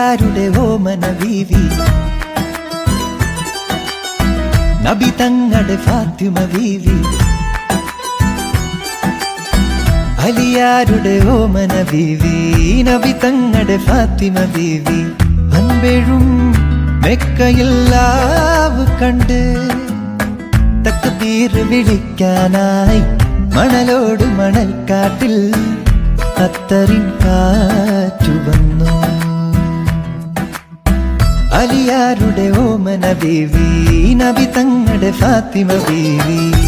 അലിയാരുടെ ഓമന ബീവി, നബി തങ്ങളുടെ ഫാത്തിമ ബീവി. അലിയാരുടെ ഓമന ബീവി, നബി തങ്ങളുടെ ഫാത്തിമ ബീവി. അൻപെഴും മെക്കയില്ലാവ് കണ്ട് തക്ബീർ വിളിക്കാനായി മണലോട് മണൽക്കാട്ടിൽ അത്തറിൻ കാറ്റു വന്നു. അലിയാരുടെ ഓമന ബീവി, നബി തങ്ങളുടെ ഫാത്തിമ ബീവി.